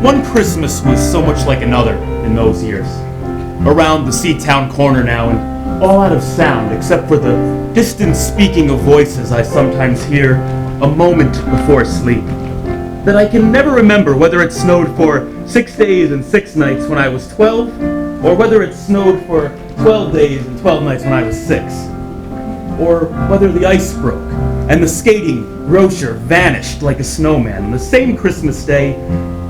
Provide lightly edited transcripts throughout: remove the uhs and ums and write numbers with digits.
One Christmas was so much like another in those years. Around the Seatown corner now, and all out of sound except for the distant speaking of voices I sometimes hear a moment before sleep. That I can never remember whether it snowed for 6 days and 6 nights when I was 12, or whether it snowed for 12 days and 12 nights when I was 6. Or whether the ice broke and the skating grocer vanished like a snowman on the same Christmas day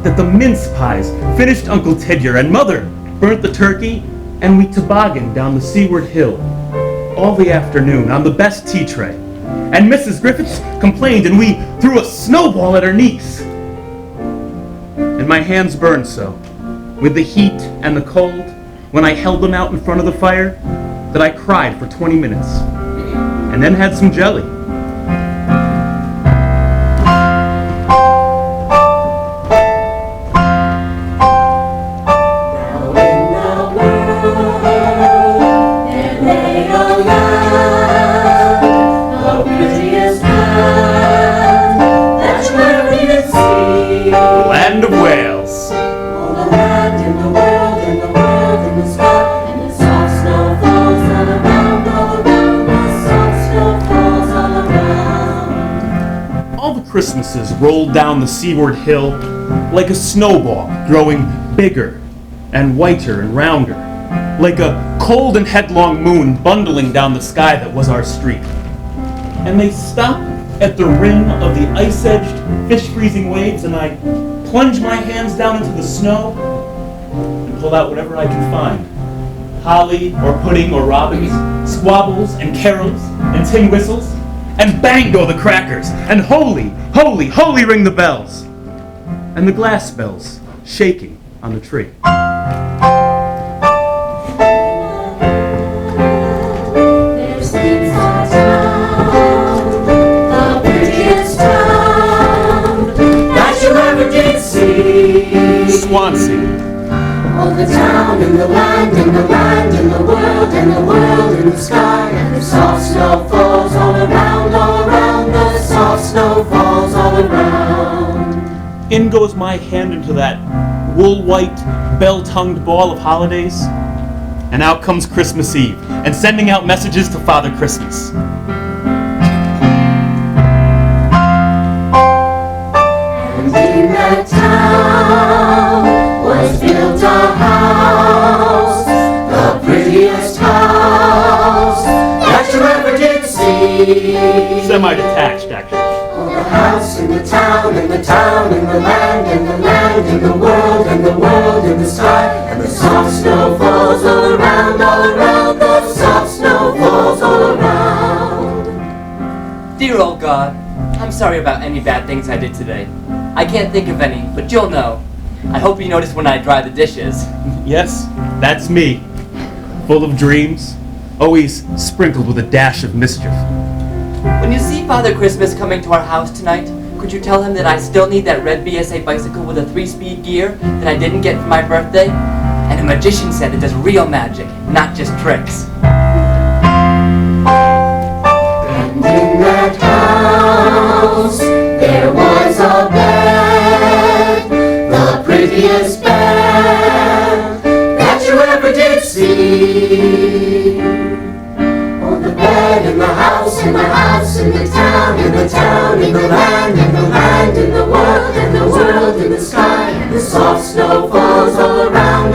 that the mince pies finished Uncle Tidyer and Mother burnt the turkey and we tobogganed down the seaward hill all the afternoon on the best tea tray. And Mrs. Griffiths complained and we threw a snowball at her niece. And my hands burned so, with the heat and the cold, when I held them out in front of the fire, that I cried for 20 minutes, and then had some jelly. Land of Wales. All the land in the world, in the world, in the sky, and the soft snow falls all around, the soft snow falls all around. All the Christmases rolled down the seaward hill like a snowball, growing bigger and whiter and rounder, like a cold and headlong moon bundling down the sky that was our street. And they stopped at the rim of the ice-edged, fish-freezing waves, and I plunge my hands down into the snow and pull out whatever I can find. Holly or pudding or robins, squabbles and carols and tin whistles, and bang go the crackers, and holy, holy, holy ring the bells, and the glass bells shaking on the tree. Swansea. All the town and the land and the land and the world and the world in the sky, and the soft snow falls all around, the soft snow falls all around. In goes my hand into that wool-white, bell-tongued ball of holidays, and out comes Christmas Eve, and sending out messages to Father Christmas. And in that town was built a house, the prettiest house that you ever did see. Semi-detached, actually. Oh, the house in the town, and the town, and the land, and the land, and the world, and the world in the sky, and the soft snow falls all around, the soft snow falls all around. Dear old God, I'm sorry about any bad things I did today. I can't think of any, but you'll know. I hope you notice when I dry the dishes. Yes, that's me. Full of dreams, always sprinkled with a dash of mischief. When you see Father Christmas coming to our house tonight, could you tell him that I still need that red BSA bicycle with a 3-speed gear that I didn't get for my birthday? And a magician set that does real magic, not just tricks. And in that house there was a bed, the prettiest bed that you ever did see. Oh, the bed in the house, in the house, in the town, in the town, in the land, in the land, in the world, in the sky, and the soft snow falls all around,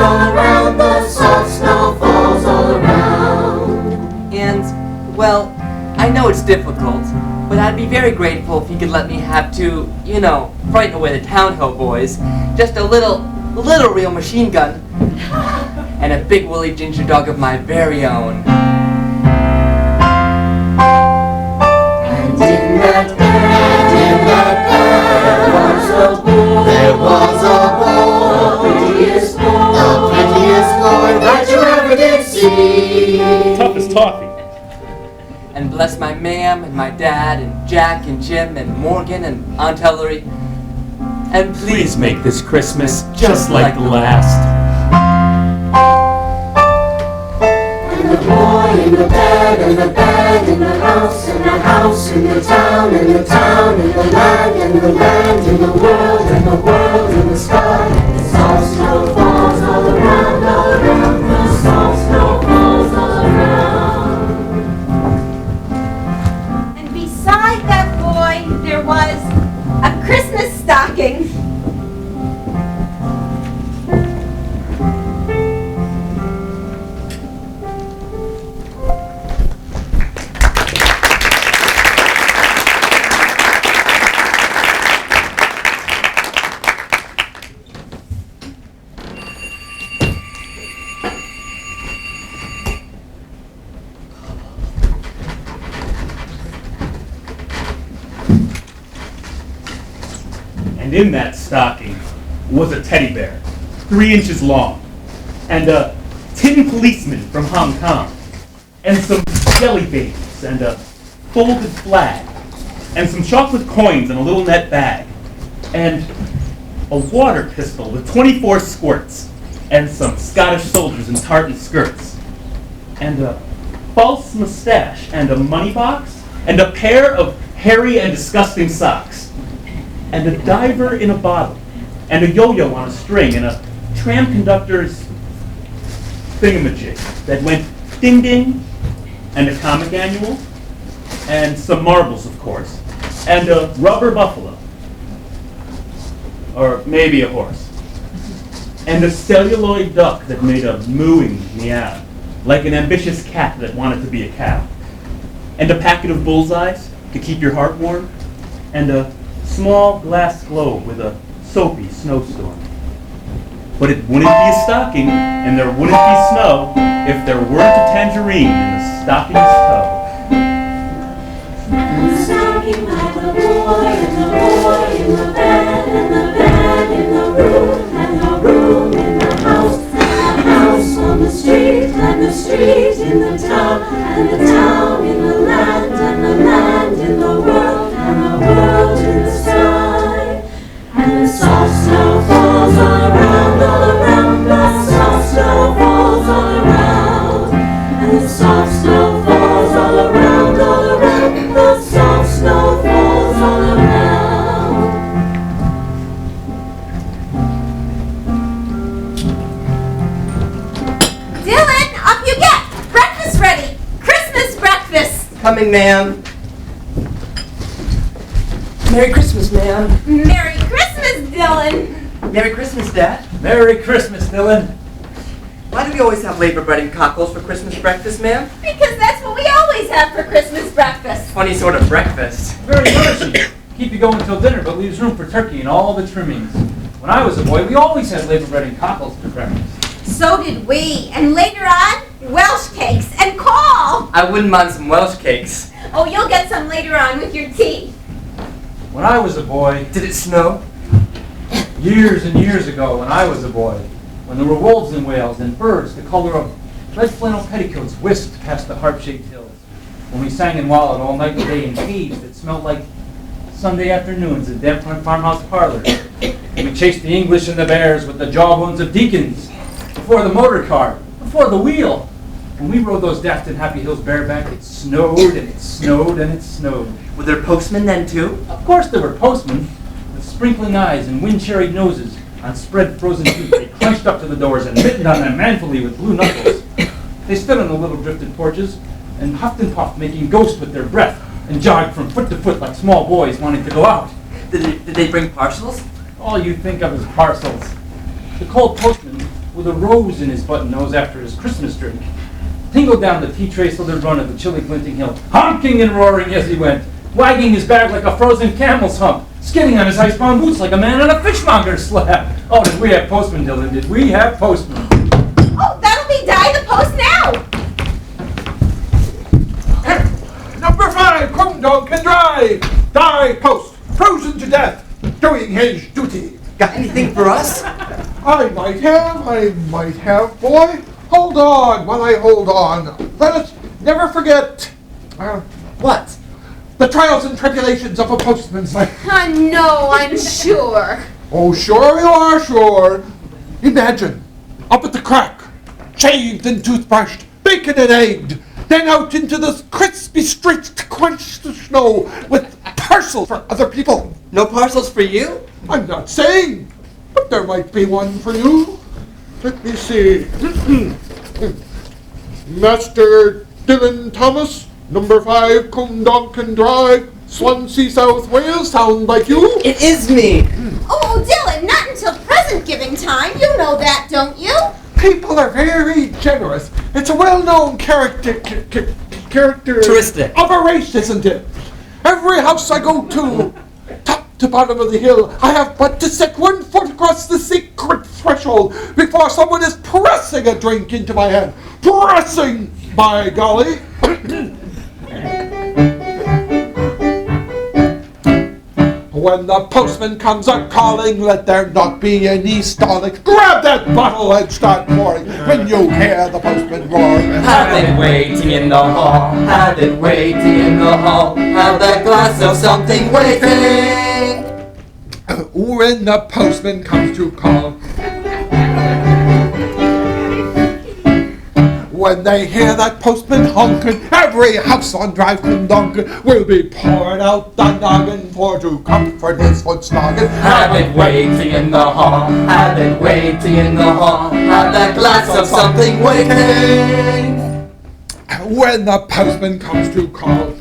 the soft snow falls all around. And, well, I know it's difficult, but I'd be very grateful if you could let me have to, frighten away the town hill boys. Just a little real machine gun. And a big woolly ginger dog of my very own. And in that bed, there was a boy, the prettiest boy that you ever did see. Tough as toffee. And bless my ma'am and my dad and Jack and Jim and Morgan and Aunt Hillary. And Please make this Christmas just like the last. And the boy in the bed, and the bed in the house, and the house in the town, and the town in the land, and the land in the world, and the world in the sky. The soft snow falls all around, the soft snow falls all around. And beside that boy, there was a Christmas stocking. And in that stocking was a teddy bear, 3 inches long, and a tin policeman from Hong Kong, and some jelly babies, and a folded flag, and some chocolate coins in a little net bag, and a water pistol with 24 squirts, and some Scottish soldiers in tartan skirts, and a false mustache, and a money box, and a pair of hairy and disgusting socks, and a diver in a bottle, and a yo-yo on a string, and a tram conductor's thingamajig that went ding-ding, and a comic annual, and some marbles, of course, and a rubber buffalo, or maybe a horse, and a celluloid duck that made a mooing meow, like an ambitious cat that wanted to be a cow, and a packet of bullseyes to keep your heart warm, and a small glass globe with a soapy snowstorm. But it wouldn't be a stocking, and there wouldn't be snow, if there weren't a tangerine in the stocking's toe. The stocking by the boy in the bed, and the bed in the room, and the room in the house on the street, and the street in the town, and the town in the land, and the land in the world, and the world in the sky. And the soft snow falls all around, the soft snow falls all around. And the soft snow falls all around, the soft snow falls all around. Dylan, up you get! Breakfast ready! Christmas breakfast! Coming, ma'am. Merry Christmas, ma'am. Merry Christmas, Dylan! Merry Christmas, Dad. Merry Christmas, Dylan. Why do we always have labor bread and cockles for Christmas breakfast, ma'am? Because that's what we always have for Christmas breakfast. Funny sort of breakfast. Very nourishing. Keep you going till dinner, but leaves room for turkey and all the trimmings. When I was a boy, we always had labor bread and cockles for breakfast. So did we. And later on, Welsh cakes and call. I wouldn't mind some Welsh cakes. Oh, you'll get some later on with your tea. When I was a boy, Did it snow? years and years ago, when I was a boy, when there were wolves in Wales and birds the color of red flannel petticoats whisked past the harp-shaped hills, when we sang and wallowed all night and day in caves that smelled like Sunday afternoons in damp farmhouse parlors, and we chased the English and the bears with the jawbones of deacons, before the motor car, before the wheel. When we rode those daft and happy hills bareback, it snowed and it snowed and it snowed. Were there postmen then, too? Of course there were postmen, with sprinkling eyes and wind-cherried noses. On spread frozen feet, they crunched up to the doors and mittened on them manfully with blue knuckles. They stood on the little drifted porches and huffed and puffed, making ghosts with their breath, and jogged from foot to foot like small boys wanting to go out. Did they bring parcels? All you think of is parcels. The cold postman, with a rose in his button nose after his Christmas drink, tingled down the tea-tray-slithered run of the chilly glinting hill, honking and roaring as he went, wagging his bag like a frozen camel's hump, skidding on his ice-bound boots like a man on a fishmonger's slab. Oh, did we have postmen, Dylan? Did we have postmen? Oh, that'll be Di the Post now! Number 5, Corn Dog can drive. Die Post, frozen to death, doing his duty. Got anything for us? I might have, boy. Hold on while I hold on. Let us never forget What? the trials and tribulations of a postman's life. No, I'm sure. Oh, sure you are, sure. Imagine, up at the crack, shaved and toothbrushed, bacon and egg, then out into the crispy streets to quench the snow with parcels for other people. No parcels for you? I'm not saying, but there might be one for you. Let me see. Master Dylan Thomas, number 5 Cumdonkin Drive, Swansea, South Wales. Sound like you? It is me. Oh, Dylan, not until present giving time. You know that, don't you? People are very generous. It's a well-known characteristic of a race, isn't it? Every house I go to, top to bottom of the hill, I have but to set 1 foot across the secret threshold before someone is pressing a drink into my hand. Pressing, by golly! When the postman comes a-calling, let there not be any stalling. Grab that bottle and start pouring when you hear the postman roaring. Have it waiting in the hall, have it waiting in the hall, have that glass of something waiting. When the postman comes to call. When they hear that postman honking, every house on Drive Cumdonkin will be pouring out the noggin for to comfort his foot's noggin. Have it waiting in the hall, have it waiting in the hall, have that glass of something waiting. When the postman comes to call.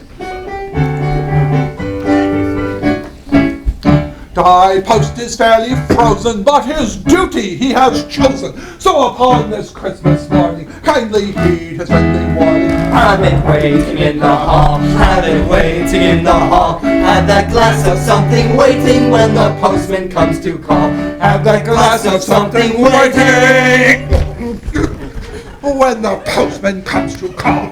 Thy post is fairly frozen, but his duty he has chosen. So upon this Christmas morning, kindly heed his friendly warning. Have it waiting in the hall, have it waiting in the hall, have that glass of something waiting when the postman comes to call. Have that glass of something waiting when the postman comes to call.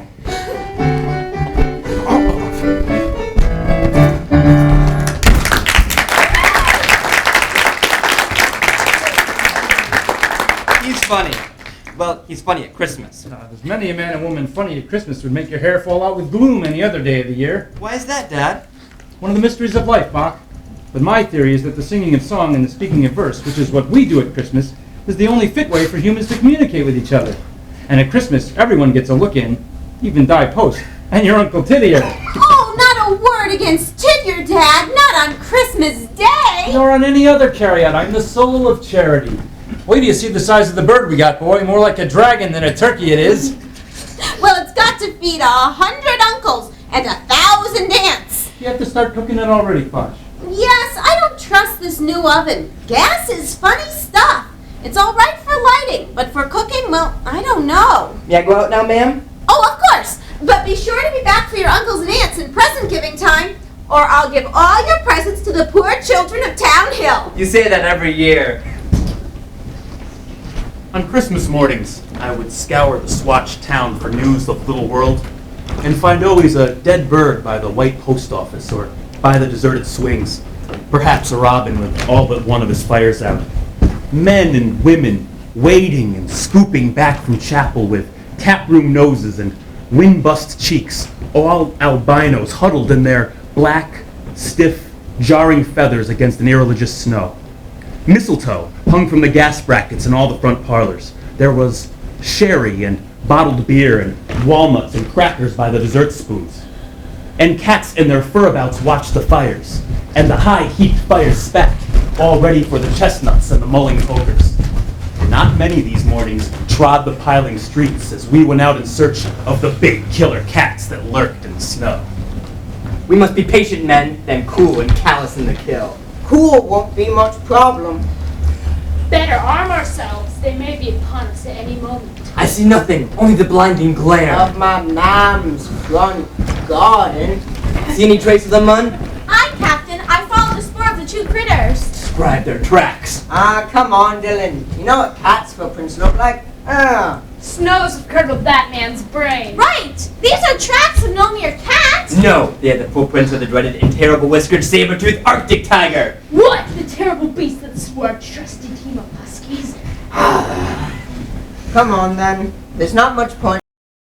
He's funny. Well, he's funny at Christmas. There's many a man and woman funny at Christmas would make your hair fall out with gloom any other day of the year. Why is that, Dad? One of the mysteries of life, Bach. But my theory is that the singing of song and the speaking of verse, which is what we do at Christmas, is the only fit way for humans to communicate with each other. And at Christmas, everyone gets a look in, even Die Post, and your Uncle Tittier. Oh, not a word against Tidyer, Dad. Not on Christmas Day. Nor on any other carryout. I'm the soul of charity. Wait till you see the size of the bird we got, boy. More like a dragon than a turkey it is. Well, it's got to feed 100 uncles and 1,000 aunts. You have to start cooking it already, Posh. Yes, I don't trust this new oven. Gas is funny stuff. It's all right for lighting, but for cooking, well, I don't know. May I go out now, ma'am? Oh, of course. But be sure to be back for your uncles and aunts in present giving time, or I'll give all your presents to the poor children of Town Hill. You say that every year. On Christmas mornings, I would scour the Swatch town for news of the little world, and find always a dead bird by the white post office or by the deserted swings, perhaps a robin with all but one of his fires out. Men and women wading and scooping back from chapel with taproom noses and wind-bust cheeks, all albinos huddled in their black, stiff, jarring feathers against an irreligious snow. Mistletoe hung from the gas brackets in all the front parlors. There was sherry and bottled beer and walnuts and crackers by the dessert spoons. And cats in their furabouts watched the fires, and the high-heaped fires spat, all ready for the chestnuts and the mulling pokers. And not many these mornings trod the piling streets as we went out in search of the big killer cats that lurked in the snow. We must be patient men, then cool and callous in the kill. Cool won't be much problem. Better arm ourselves. They may be upon us at any moment. I see nothing, only the blinding glare. Of my mam's front garden. See any trace of them, Mun? Aye, Captain. I followed the spoor of the 2 critters. Describe their tracks. Ah, come on, Dylan. You know what cats' footprints look like? Snows have curdled that man's brain. Right. These are tracks of no mere cat. No, they are the footprints of the dreaded and terrible whiskered saber-toothed Arctic tiger. What? The terrible beast that swore a trusty team of huskies? Come on, then. There's not much point.